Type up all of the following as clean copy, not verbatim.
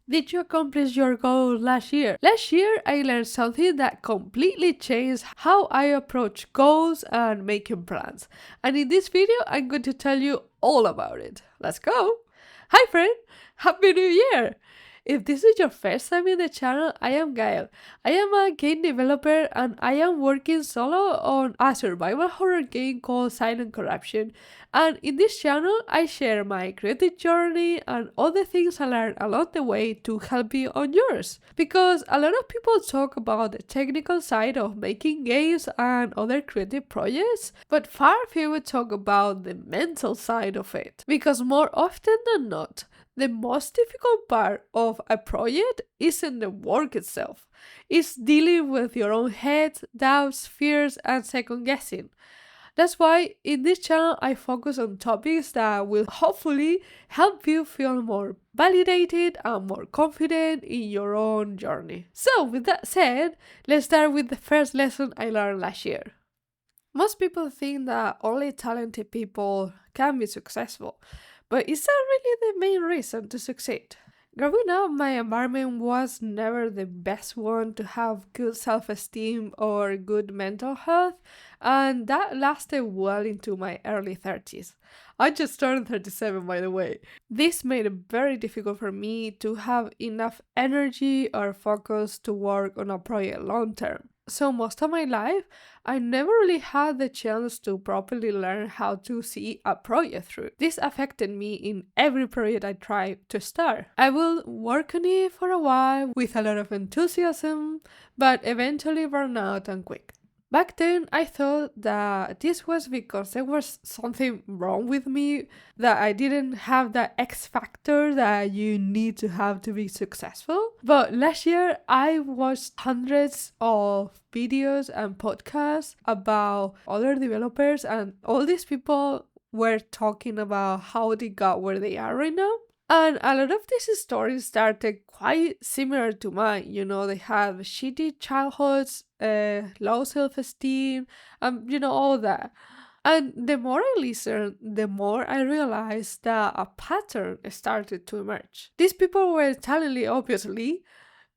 Did you accomplish your goal last year? Last year, I learned something that completely changed how I approach goals and making plans. And in this video, I'm going to tell you all about it. Let's go! Hi, friend! Happy New Year! If this is your first time in the channel, I am Gael. I am a game developer and I am working solo on a survival horror game called Silent Corruption. And in this channel, I share my creative journey and all the things I learned along the way to help you on yours. Because a lot of people talk about the technical side of making games and other creative projects, but far fewer talk about the mental side of it. Because more often than not, the most difficult part of a project isn't the work itself. It's dealing with your own head, doubts, fears, and second guessing. That's why in this channel I focus on topics that will hopefully help you feel more validated and more confident in your own journey. So with that said, let's start with the first lesson I learned last year. Most people think that only talented people can be successful, but is that really the main reason to succeed? Growing up, my environment was never the best one to have good self-esteem or good mental health, and that lasted well into my early 30s. I just turned 37, by the way. This made it very difficult for me to have enough energy or focus to work on a project long term. So most of my life, I never really had the chance to properly learn how to see a project through. This affected me in every project I tried to start. I will work on it for a while with a lot of enthusiasm, but eventually burn out and quit. Back then, I thought that this was because there was something wrong with me, that I didn't have that X factor that you need to have to be successful. But last year, I watched hundreds of videos and podcasts about other developers, and all these people were talking about how they got where they are right now. And a lot of these stories started quite similar to mine. You know, they have shitty childhoods, low self esteem, all that. And the more I listened, the more I realized that a pattern started to emerge. These people were talented, obviously,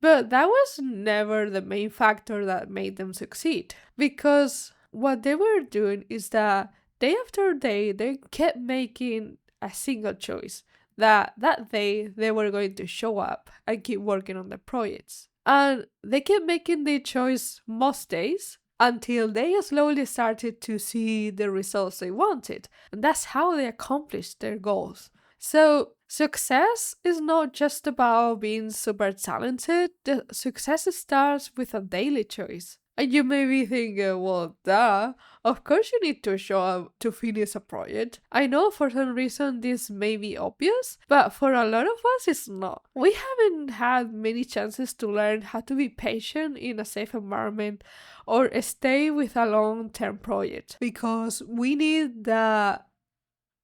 but that was never the main factor that made them succeed. Because what they were doing is that day after day, they kept making a single choice that day they were going to show up and keep working on the projects. And they kept making the choice most days until they slowly started to see the results they wanted. And that's how they accomplished their goals. So success is not just about being super talented. The success starts with a daily choice. And you may be thinking, well, duh, of course you need to show up to finish a project. I know for some reason this may be obvious, but for a lot of us it's not. We haven't had many chances to learn how to be patient in a safe environment or stay with a long-term project because we need the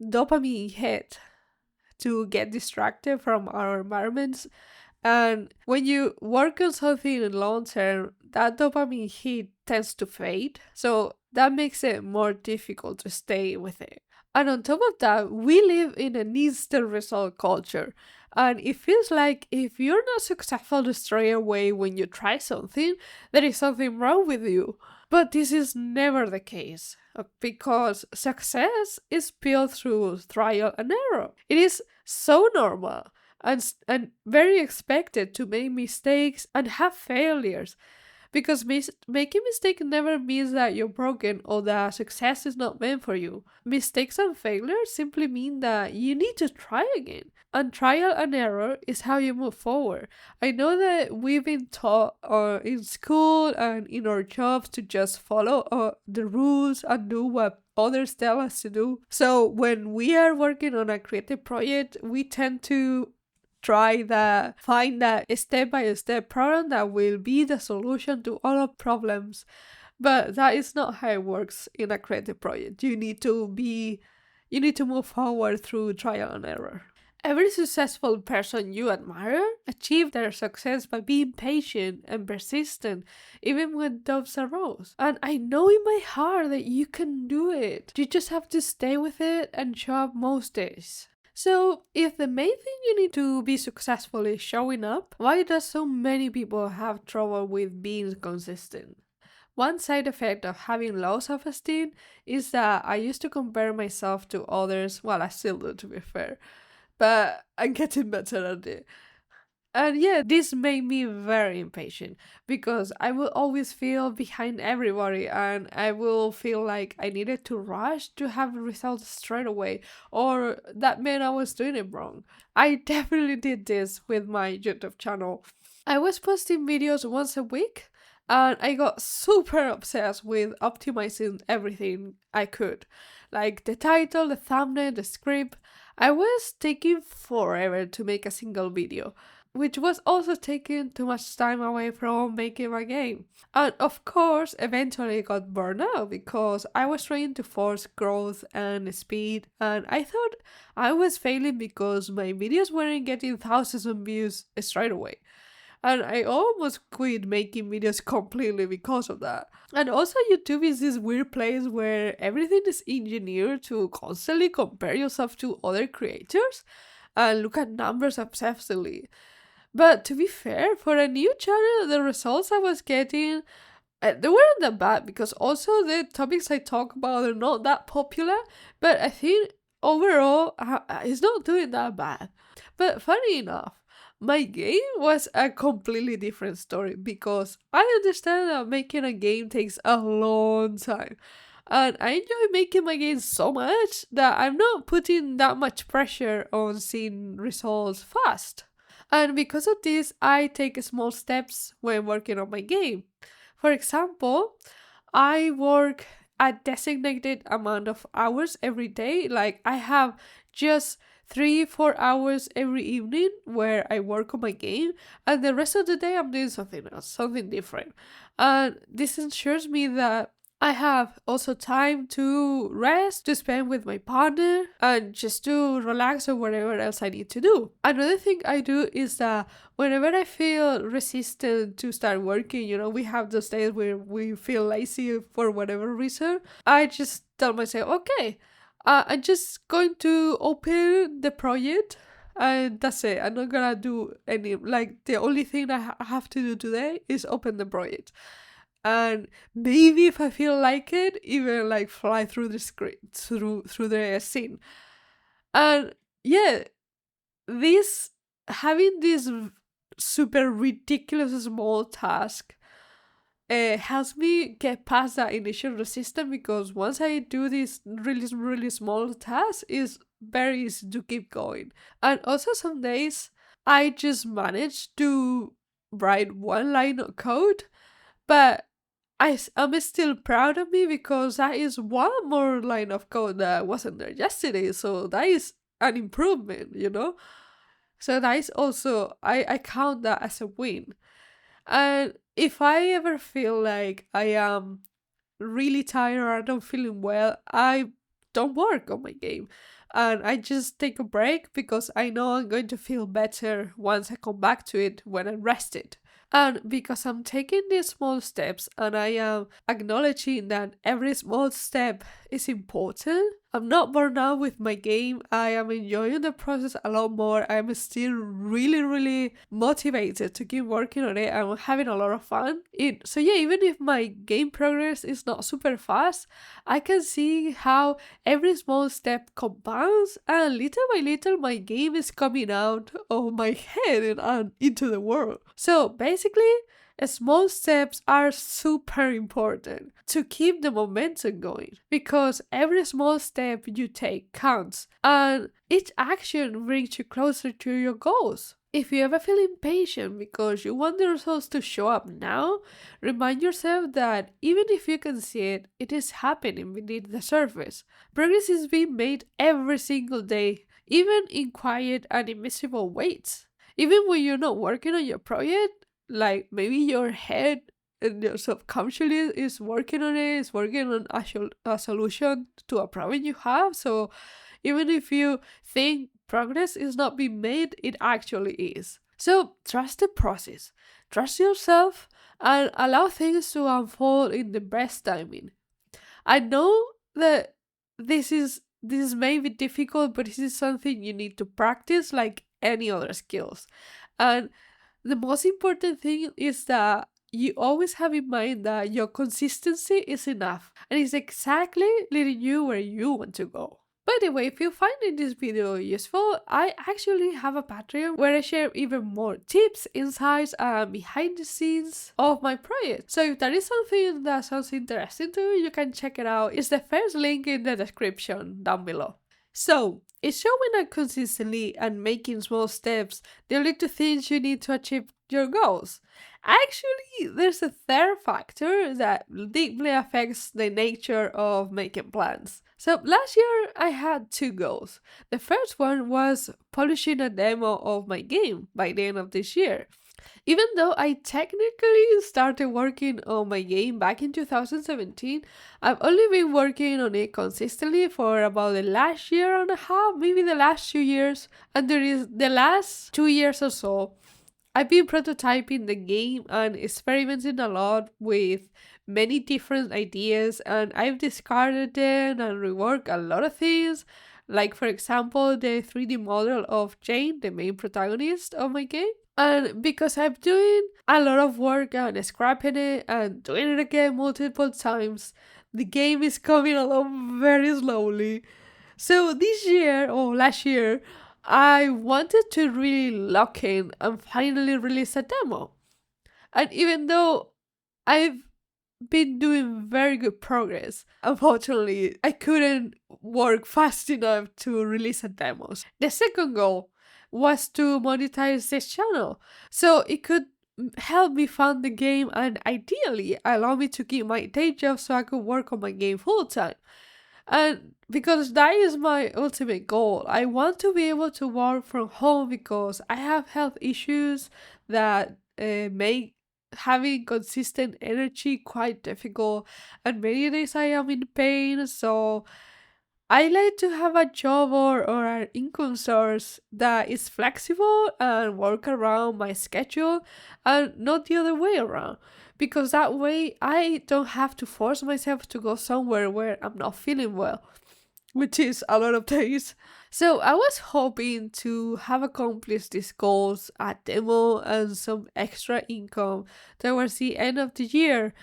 dopamine hit to get distracted from our environments. And when you work on something in long term, that dopamine hit tends to fade. So that makes it more difficult to stay with it. And on top of that, we live in an instant result culture. And it feels like if you're not successful straight away when you try something, there is something wrong with you. But this is never the case because success is built through trial and error. It is so normal and very expected to make mistakes and have failures because making mistakes never means that you're broken or that success is not meant for you. Mistakes and failures simply mean that you need to try again. And trial and error is how you move forward. I know that we've been taught in school and in our jobs to just follow the rules and do what others tell us to do. So when we are working on a creative project, we tend to find that step-by-step program that will be the solution to all our problems. But that is not how it works in a creative project. You need to move forward through trial and error. Every successful person you admire achieved their success by being patient and persistent, even when doubts arose. And I know in my heart that you can do it. You just have to stay with it and show up most days. So, if the main thing you need to be successful is showing up, why does so many people have trouble with being consistent? One side effect of having low self esteem is that I used to compare myself to others. Well, I still do, to be fair, but I'm getting better at it. And yeah, this made me very impatient because I will always feel behind everybody and I will feel like I needed to rush to have results straight away, or that meant I was doing it wrong. I definitely did this with my YouTube channel. I was posting videos once a week and I got super obsessed with optimizing everything I could. Like the title, the thumbnail, the script. I was taking forever to make a single video, which was also taking too much time away from making my game. And of course, eventually I got burned out because I was trying to force growth and speed, and I thought I was failing because my videos weren't getting thousands of views straight away. And I almost quit making videos completely because of that. And also, YouTube is this weird place where everything is engineered to constantly compare yourself to other creators and look at numbers obsessively. But to be fair, for a new channel, the results I was getting, they weren't that bad because also the topics I talk about are not that popular. But I think overall, it's not doing that bad. But funny enough, my game was a completely different story because I understand that making a game takes a long time. And I enjoy making my games so much that I'm not putting that much pressure on seeing results fast. And because of this, I take small steps when working on my game. For example, I work a designated amount of hours every day. Like I have just 3 4 hours every evening where I work on my game, and the rest of the day I'm doing something else, something different. And this ensures me that I have also time to rest, to spend with my partner, and just to relax or whatever else I need to do. Another thing I do is that whenever I feel resistant to start working, we have those days where we feel lazy for whatever reason, I just tell myself, okay, I'm just going to open the project and that's it. I'm not gonna do any, like, the only thing I have to do today is open the project, and maybe if I feel like it, even like fly through the script, through the scene. And yeah, this having this super ridiculous small task helps me get past that initial resistance, because once I do this really small task, it's very easy to keep going. And also some days I just manage to write one line of code, but I'm still proud of me because that is one more line of code that wasn't there yesterday. So that is an improvement. So that is also, I count that as a win. And if I ever feel like I am really tired or I don't feeling well, I don't work on my game. And I just take a break because I know I'm going to feel better once I come back to it when I'm rested. And because I'm taking these small steps and I am acknowledging that every small step is important, I'm not burned out with my game. I am enjoying the process a lot more. I'm still really motivated to keep working on it. I'm having a lot of fun. So yeah, even if my game progress is not super fast, I can see how every small step compounds, and little by little my game is coming out of my head and into the world. So basically, small steps are super important to keep the momentum going, because every small step you take counts and each action brings you closer to your goals. If you ever feel impatient because you want the results to show up now, remind yourself that even if you can see it, it is happening beneath the surface. Progress is being made every single day, even in quiet and invisible ways. Even when you're not working on your project, like maybe your head and your subconscious is working on it, is working on a solution to a problem you have. So even if you think progress is not being made, it actually is. So trust the process, trust yourself, and allow things to unfold in the best timing. I know that this is this may be difficult, but this is something you need to practice like any other skills. And the most important thing is that you always have in mind that your consistency is enough and it's exactly leading you where you want to go. By the way, if you're finding this video useful, I actually have a Patreon where I share even more tips, insights, and behind the scenes of my project. So if that is something that sounds interesting to you, you can check it out. It's the first link in the description down below. So, is showing up consistently and making small steps the only two things you need to achieve your goals? Actually, there's a third factor that deeply affects the nature of making plans. So, last year I had two goals. The first one was publishing a demo of my game by the end of this year. Even though I technically started working on my game back in 2017, I've only been working on it consistently for about the last year and a half, maybe the last 2 years. And there is the last 2 years or so, I've been prototyping the game and experimenting a lot with many different ideas, and I've discarded them and reworked a lot of things. Like, for example, the 3D model of Jane, the main protagonist of my game. And because I'm doing a lot of work and scrapping it and doing it again multiple times, the game is coming along very slowly. So this year, or last year, I wanted to really lock in and finally release a demo. And even though I've been doing very good progress, unfortunately, I couldn't work fast enough to release a demo. The second goal was to monetize this channel so it could help me fund the game and ideally allow me to keep my day job so I could work on my game full time. And because that is my ultimate goal, I want to be able to work from home because I have health issues that make having consistent energy quite difficult, and many days I am in pain, so I like to have a job or an income source that is flexible and work around my schedule and not the other way around. Because that way I don't have to force myself to go somewhere where I'm not feeling well, which is a lot of days. So I was hoping to have accomplished these goals, a demo and some extra income towards the end of the year,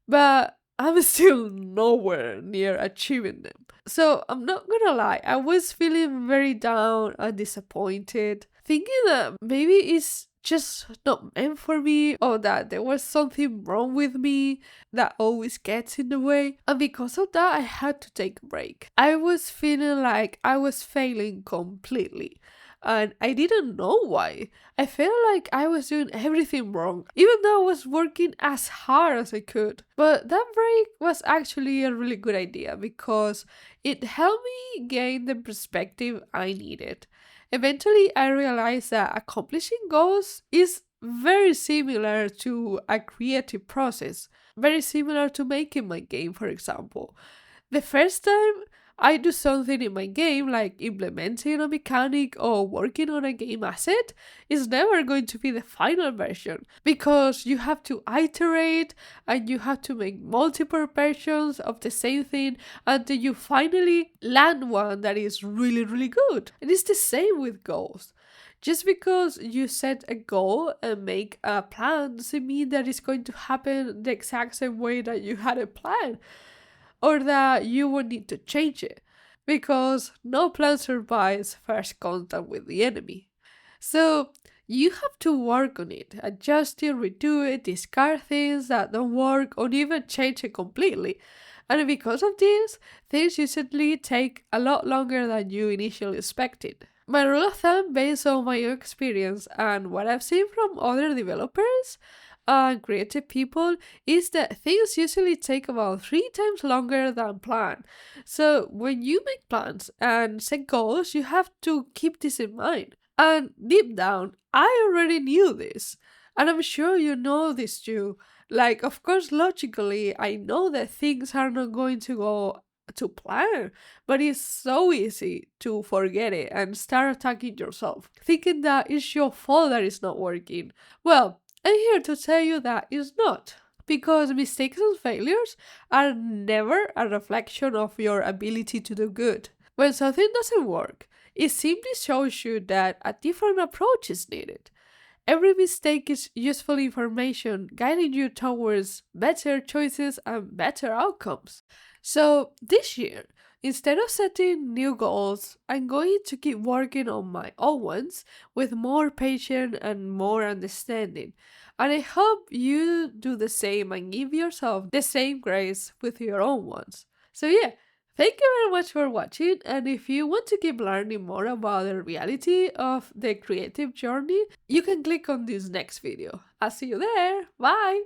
but I'm still nowhere near achieving them. So I'm not gonna lie, I was feeling very down and disappointed, thinking that maybe it's just not meant for me or that there was something wrong with me that always gets in the way. And because of that, I had to take a break. I was feeling like I was failing completely. And I didn't know why. I felt like I was doing everything wrong, even though I was working as hard as I could. But that break was actually a really good idea because it helped me gain the perspective I needed. Eventually, I realized that accomplishing goals is very similar to a creative process, very similar to making my game, for example. The first time I do something in my game, like implementing a mechanic or working on a game asset, is never going to be the final version because you have to iterate and you have to make multiple versions of the same thing until you finally land one that is really, really good. And it's the same with goals. Just because you set a goal and make a plan doesn't mean that it's going to happen the exact same way that you had it planned, or that you will need to change it, because no plan survives first contact with the enemy. So you have to work on it, adjust it, redo it, discard things that don't work, or even change it completely. And because of this, things usually take a lot longer than you initially expected. My rule of thumb, based on my own experience and what I've seen from other developers and creative people, is that things usually take about 3 times longer than planned. So when you make plans and set goals, you have to keep this in mind. And deep down, I already knew this, and I'm sure you know this too. Like, of course, logically, I know that things are not going to go to plan, but it's so easy to forget it and start attacking yourself, thinking that it's your fault that it's not working. Well, I'm here to tell you that it's not, because mistakes and failures are never a reflection of your ability to do good. When something doesn't work, it simply shows you that a different approach is needed. Every mistake is useful information guiding you towards better choices and better outcomes. So, this year, instead of setting new goals, I'm going to keep working on my own ones with more patience and more understanding. And I hope you do the same and give yourself the same grace with your own ones. So, yeah, thank you very much for watching. And if you want to keep learning more about the reality of the creative journey, you can click on this next video. I'll see you there. Bye!